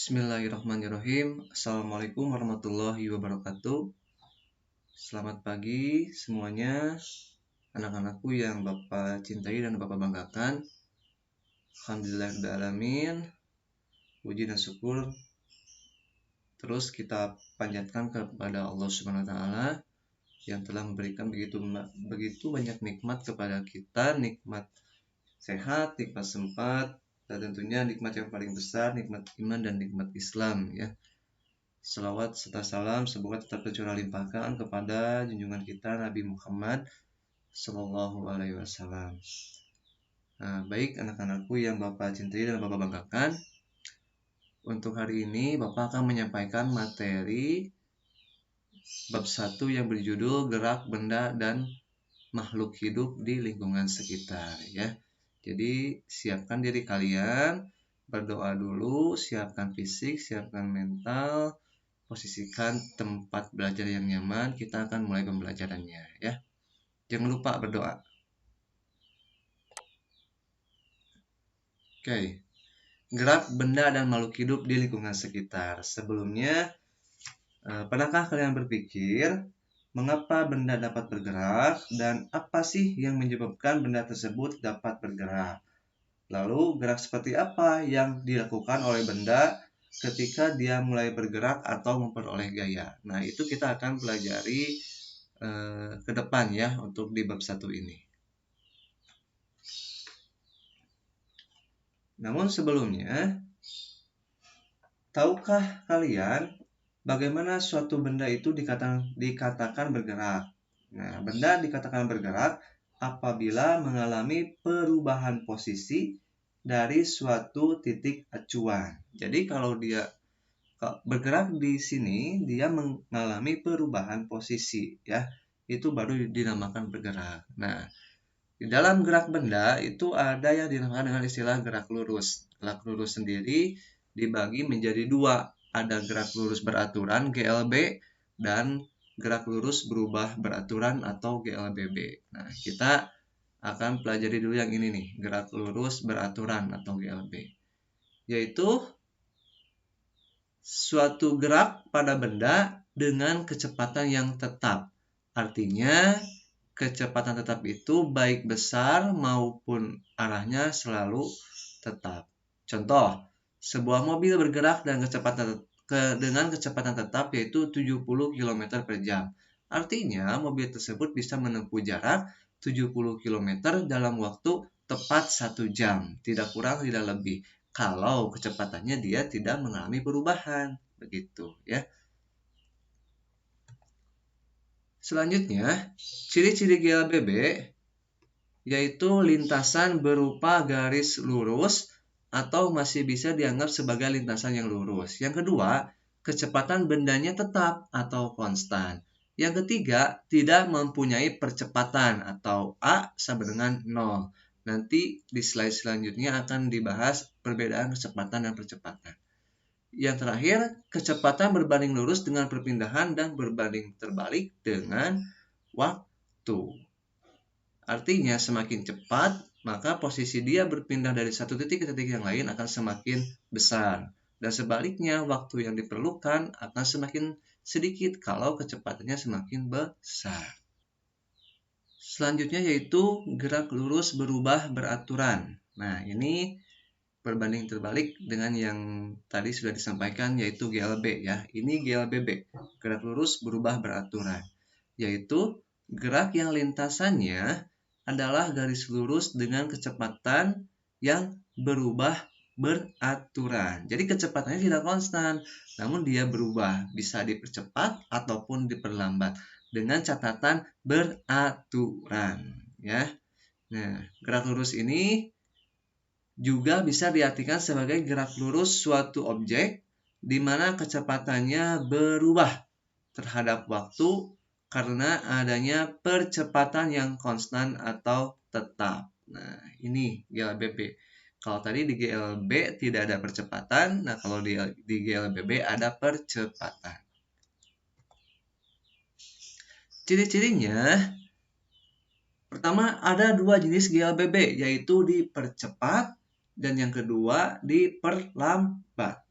Bismillahirrahmanirrahim. Assalamualaikum warahmatullahi wabarakatuh. Selamat pagi semuanya, anak-anakku yang Bapak cintai dan Bapak banggakan. Alhamdulillahirrahmanirrahim. Puji dan syukur terus kita panjatkan kepada Allah Subhanahu wa taala yang telah memberikan begitu banyak nikmat kepada kita, nikmat sehat, nikmat sempat, dan tentunya nikmat yang paling besar, nikmat iman dan nikmat Islam ya. Salawat serta salam semoga tetap tercurah limpahkan kepada junjungan kita Nabi Muhammad Sallallahu Alaihi Wasallam. Nah, baik anak-anakku yang Bapak cintai dan Bapak banggakan, untuk hari ini Bapak akan menyampaikan materi bab 1 yang berjudul gerak benda dan makhluk hidup di lingkungan sekitar ya. Jadi siapkan diri kalian, berdoa dulu, siapkan fisik, siapkan mental, posisikan tempat belajar yang nyaman. Kita akan mulai pembelajarannya ya. Jangan lupa berdoa. Oke. Gerak benda dan makhluk hidup di lingkungan sekitar. Sebelumnya, pernahkah kalian berpikir mengapa benda dapat bergerak dan apa sih yang menyebabkan benda tersebut dapat bergerak? Lalu gerak seperti apa yang dilakukan oleh benda ketika dia mulai bergerak atau memperoleh gaya? Nah, itu kita akan pelajari ke depan ya untuk di bab 1 ini. Namun sebelumnya, tahukah kalian bagaimana suatu benda itu dikatakan bergerak? Nah, benda dikatakan bergerak apabila mengalami perubahan posisi dari suatu titik acuan. Jadi kalau dia bergerak di sini, dia mengalami perubahan posisi ya. Itu baru dinamakan bergerak. Nah, di dalam gerak benda itu ada yang dinamakan dengan istilah gerak lurus. Gerak lurus sendiri dibagi menjadi dua. Ada gerak lurus beraturan GLB dan gerak lurus berubah beraturan atau GLBB. Nah, kita akan pelajari dulu yang ini nih, gerak lurus beraturan atau GLB. Yaitu suatu gerak pada benda dengan kecepatan yang tetap. Artinya, kecepatan tetap itu baik besar maupun arahnya selalu tetap. Contoh, sebuah mobil bergerak dengan kecepatan tetap yaitu 70 km per jam. Artinya, mobil tersebut bisa menempuh jarak 70 km dalam waktu tepat 1 jam, tidak kurang tidak lebih. Kalau kecepatannya dia tidak mengalami perubahan, begitu ya. Selanjutnya, ciri-ciri GLBB yaitu lintasan berupa garis lurus atau masih bisa dianggap sebagai lintasan yang lurus. Yang kedua, kecepatan bendanya tetap atau konstan. Yang ketiga, tidak mempunyai percepatan atau A sama dengan 0. Nanti di slide selanjutnya akan dibahas perbedaan kecepatan dan percepatan. Yang terakhir, kecepatan berbanding lurus dengan perpindahan dan berbanding terbalik dengan waktu. Artinya semakin cepat, maka posisi dia berpindah dari satu titik ke titik yang lain akan semakin besar. Dan sebaliknya, waktu yang diperlukan akan semakin sedikit kalau kecepatannya semakin besar. Selanjutnya yaitu gerak lurus berubah beraturan. Nah, ini berbanding terbalik dengan yang tadi sudah disampaikan yaitu GLB ya. Ini GLBB, gerak lurus berubah beraturan. Yaitu gerak yang lintasannya adalah garis lurus dengan kecepatan yang berubah beraturan. Jadi kecepatannya tidak konstan, namun dia berubah, bisa dipercepat ataupun diperlambat dengan catatan beraturan ya. Nah, gerak lurus ini juga bisa diartikan sebagai gerak lurus suatu objek di mana kecepatannya berubah terhadap waktu karena adanya percepatan yang konstan atau tetap. Nah, ini GLBB. Kalau tadi di GLB tidak ada percepatan, nah kalau di GLBB ada percepatan. Ciri-cirinya, pertama ada dua jenis GLBB, yaitu dipercepat dan yang kedua diperlambat.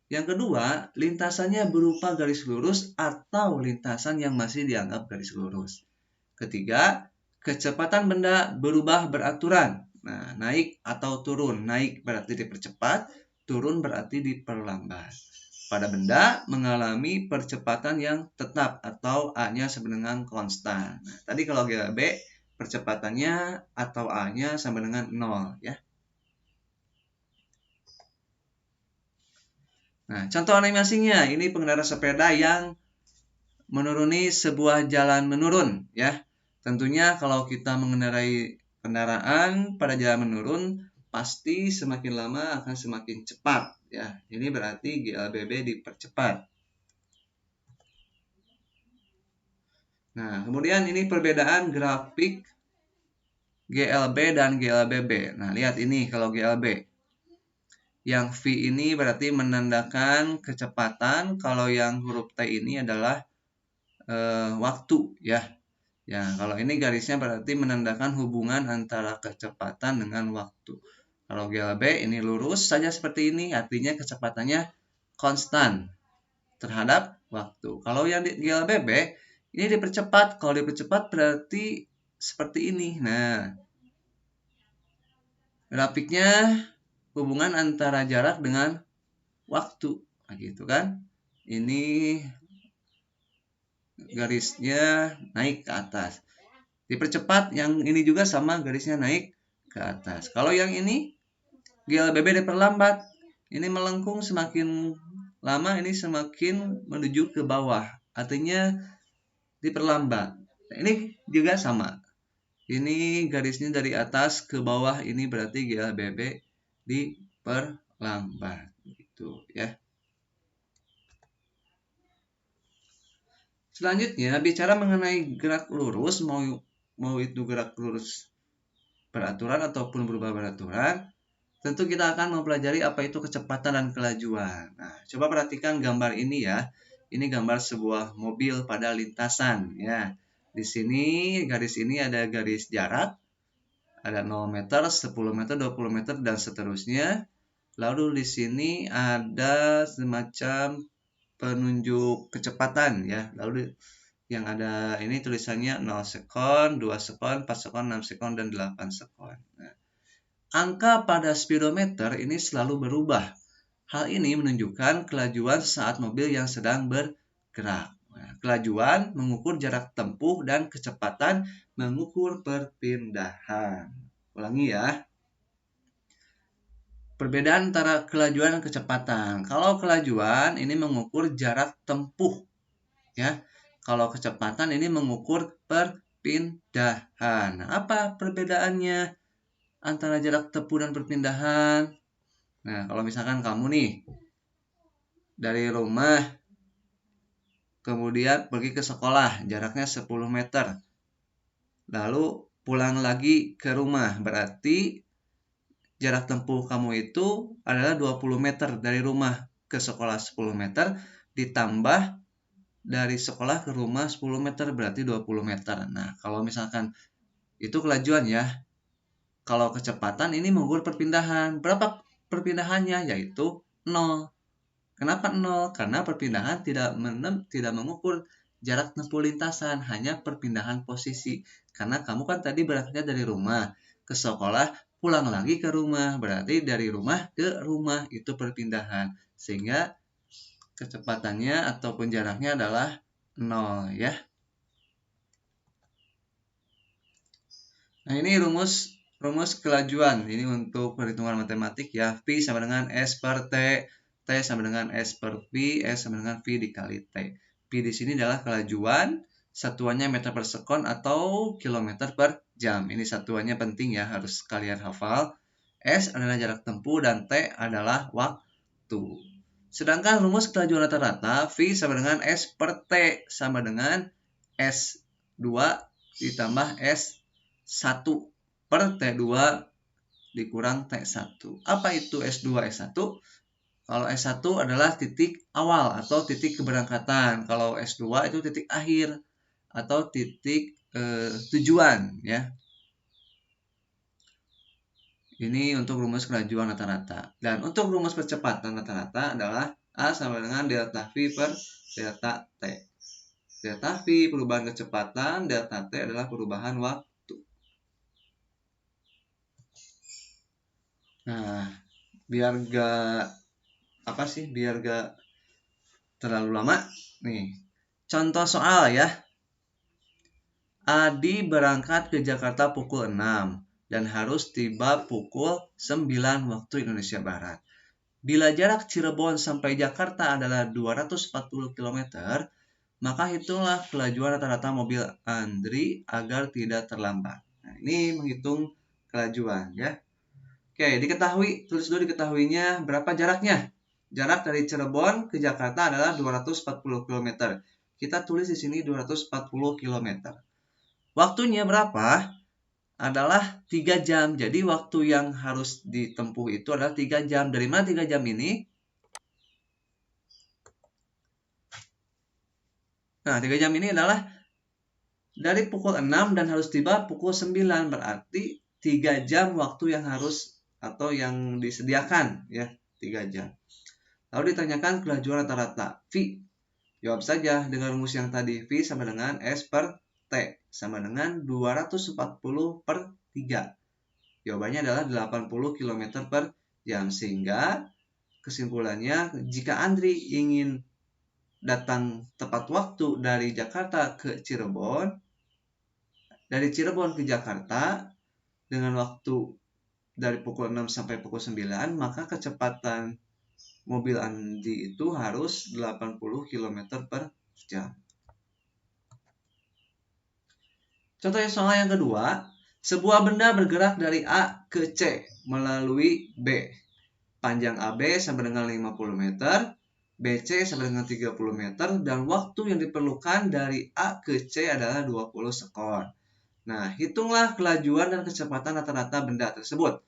Yang kedua, lintasannya berupa garis lurus atau lintasan yang masih dianggap garis lurus. Ketiga, kecepatan benda berubah beraturan. Nah, naik atau turun. Naik berarti dipercepat, turun berarti diperlambat. Pada benda mengalami percepatan yang tetap atau A-nya sama dengan konstan. Nah, tadi kalau GLB percepatannya atau A-nya sama dengan 0 ya. Nah, contoh animasinya ini pengendara sepeda yang menuruni sebuah jalan menurun ya. Tentunya kalau kita mengendarai kendaraan pada jalan menurun pasti semakin lama akan semakin cepat ya. Ini berarti GLBB dipercepat. Nah, kemudian ini perbedaan grafik GLB dan GLBB. Nah, lihat ini kalau GLB. Yang V ini berarti menandakan kecepatan, kalau yang huruf T ini adalah waktu ya. Ya, kalau ini garisnya berarti menandakan hubungan antara kecepatan dengan waktu. Kalau GLB ini lurus saja seperti ini, artinya kecepatannya konstan terhadap waktu. Kalau yang di GLBB ini dipercepat. Kalau dipercepat berarti seperti ini. Nah, grafiknya hubungan antara jarak dengan waktu. Nah, gitu kan. Ini garisnya naik ke atas. Dipercepat, yang ini juga sama garisnya naik ke atas. Kalau yang ini GLBB diperlambat. Ini melengkung semakin lama, ini semakin menuju ke bawah. Artinya diperlambat. Nah, ini juga sama. Ini garisnya dari atas ke bawah, ini berarti GLBB diperlambat gitu ya. Selanjutnya bicara mengenai gerak lurus, mau itu gerak lurus beraturan ataupun berubah beraturan, tentu kita akan mempelajari apa itu kecepatan dan kelajuan. Nah, coba perhatikan gambar ini ya. Ini gambar sebuah mobil pada lintasan ya. Di sini garis ini ada garis jarak, ada 0 meter, 10 meter, 20 meter dan seterusnya. Lalu di sini ada semacam penunjuk kecepatan ya. Lalu yang ada ini tulisannya 0 sekon, 2 sekon, 4 sekon, 6 sekon dan 8 sekon. Nah, angka pada speedometer ini selalu berubah. Hal ini menunjukkan kelajuan saat mobil yang sedang bergerak. Nah, kelajuan mengukur jarak tempuh dan kecepatan mengukur perpindahan. Ulangi ya. Perbedaan antara kelajuan dan kecepatan. Kalau kelajuan ini mengukur jarak tempuh ya. Kalau kecepatan ini mengukur perpindahan. Nah, apa perbedaannya antara jarak tempuh dan perpindahan? Nah, kalau misalkan kamu nih dari rumah kemudian pergi ke sekolah, jaraknya 10 meter. Lalu pulang lagi ke rumah, berarti jarak tempuh kamu itu adalah 20 meter dari rumah ke sekolah 10 meter ditambah dari sekolah ke rumah 10 meter berarti 20 meter. Nah, kalau misalkan itu kelajuan ya. Kalau kecepatan ini mengukur perpindahan. Berapa perpindahannya? Yaitu 0. Kenapa 0? Karena perpindahan tidak mengukur jarak tempuh lintasan, hanya perpindahan posisi. Karena kamu kan tadi berangkatnya dari rumah ke sekolah, pulang lagi ke rumah. Berarti dari rumah ke rumah itu perpindahan. Sehingga kecepatannya ataupun jaraknya adalah 0 ya. Nah, ini rumus kelajuan. Ini untuk perhitungan matematik ya. V sama dengan S per T, T sama dengan S per V, S sama dengan V dikali T. V di sini adalah kelajuan, satuannya meter per sekon atau kilometer per jam. Ini satuannya penting ya, harus kalian hafal. S adalah jarak tempuh dan T adalah waktu. Sedangkan rumus kelajuan rata-rata V sama dengan S per T sama dengan S2 ditambah S1 per T2 dikurang T1. Apa itu S2, S1? Kalau S1 adalah titik awal atau titik keberangkatan. Kalau S2 itu titik akhir atau titik tujuan ya. Ini untuk rumus kelajuan rata-rata. Dan untuk rumus percepatan rata-rata adalah A sama dengan delta V per delta T. Delta V perubahan kecepatan, delta T adalah perubahan waktu. Nah, biar gak terlalu lama nih. Contoh soal ya. Adi berangkat ke Jakarta pukul 6 dan harus tiba pukul 9 waktu Indonesia Barat. Bila jarak Cirebon sampai Jakarta adalah 240 km, maka hitunglah kelajuan rata-rata mobil Andri agar tidak terlambat. Nah, ini menghitung kelajuan ya. Oke, tulis dulu diketahuinya berapa jaraknya. Jarak dari Cirebon ke Jakarta adalah 240 km. Kita tulis di sini 240 km. Waktunya berapa? Adalah 3 jam. Jadi waktu yang harus ditempuh itu adalah 3 jam. Dari mana 3 jam ini? Nah, 3 jam ini adalah dari pukul 6 dan harus tiba pukul 9. Berarti 3 jam waktu yang harus atau yang disediakan ya, 3 jam. Lalu ditanyakan kelajuan rata-rata V. Jawab saja dengan rumus yang tadi. V sama dengan S per T sama dengan 240 per 3. Jawabannya adalah 80 km per jam. Sehingga kesimpulannya, jika Andri ingin datang tepat waktu dari Jakarta ke Cirebon, dari Cirebon ke Jakarta dengan waktu dari pukul 6 sampai pukul 9, maka kecepatan mobil Andri itu harus 80 km per jam. Contoh soal yang kedua, sebuah benda bergerak dari A ke C melalui B. Panjang AB sama dengan 50 meter, BC sama dengan 30 meter, dan waktu yang diperlukan dari A ke C adalah 20 sekon. Nah, hitunglah kelajuan dan kecepatan rata-rata benda tersebut.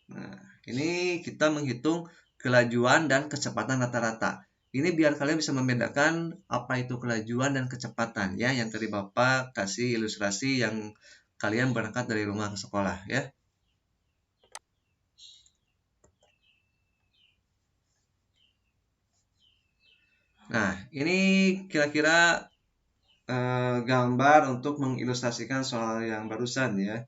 Nah, ini kita menghitung kelajuan dan kecepatan rata-rata. Ini biar kalian bisa membedakan apa itu kelajuan dan kecepatan ya, yang tadi Bapak kasih ilustrasi yang kalian berangkat dari rumah ke sekolah ya. Nah, ini kira-kira gambar untuk mengilustrasikan soal yang barusan ya.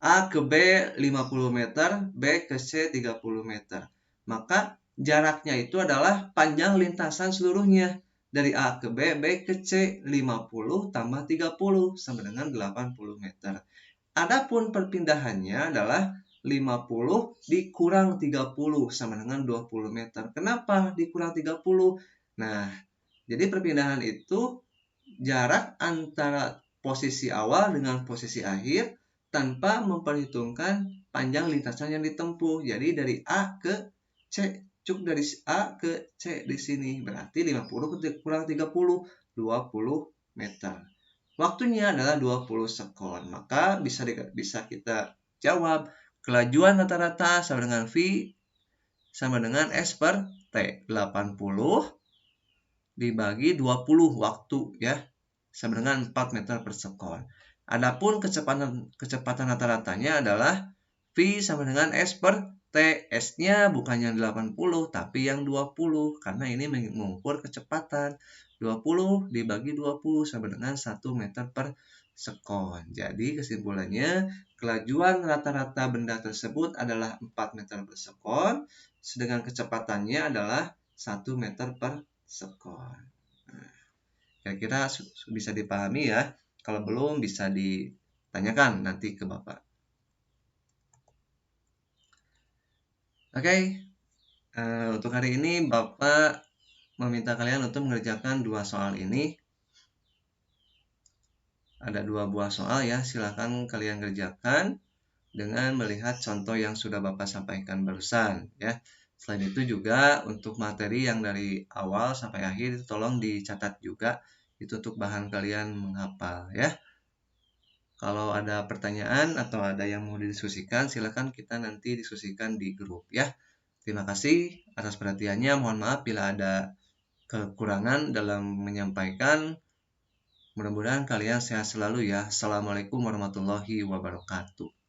A ke B 50 meter, B ke C 30 meter. Maka jaraknya itu adalah panjang lintasan seluruhnya. Dari A ke B, B ke C 50 tambah 30 sama dengan 80 meter. Adapun perpindahannya adalah 50 dikurang 30 sama dengan 20 meter. Kenapa dikurang 30? Nah, jadi perpindahan itu jarak antara posisi awal dengan posisi akhir tanpa memperhitungkan panjang lintasan yang ditempuh. Jadi dari A ke C, cukup dari A ke C di sini. Berarti 50 kurang 30, 20 meter. Waktunya adalah 20 sekon. Maka bisa kita jawab kelajuan rata-rata sama dengan V sama dengan S per T. 80 dibagi 20 waktu ya, sama dengan 4 meter per sekon. Adapun kecepatan rata-ratanya adalah V sama dengan S per T. S-nya bukan yang 80 tapi yang 20 karena ini mengukur kecepatan. 20 dibagi 20 sama dengan 1 meter per sekon. Jadi kesimpulannya kelajuan rata-rata benda tersebut adalah 4 meter per sekon, sedangkan kecepatannya adalah 1 meter per sekon. Nah, kira-kira bisa dipahami ya. Kalau belum bisa ditanyakan nanti ke Bapak. Oke, untuk hari ini Bapak meminta kalian untuk mengerjakan 2 soal ini. Ada 2 buah soal ya, silakan kalian kerjakan dengan melihat contoh yang sudah Bapak sampaikan barusan ya. Selain itu juga untuk materi yang dari awal sampai akhir tolong dicatat juga, itu untuk bahan kalian menghafal ya. Kalau ada pertanyaan atau ada yang mau didiskusikan, silakan kita nanti diskusikan di grup ya. Terima kasih atas perhatiannya. Mohon maaf bila ada kekurangan dalam menyampaikan. Mudah-mudahan kalian sehat selalu ya. Assalamualaikum warahmatullahi wabarakatuh.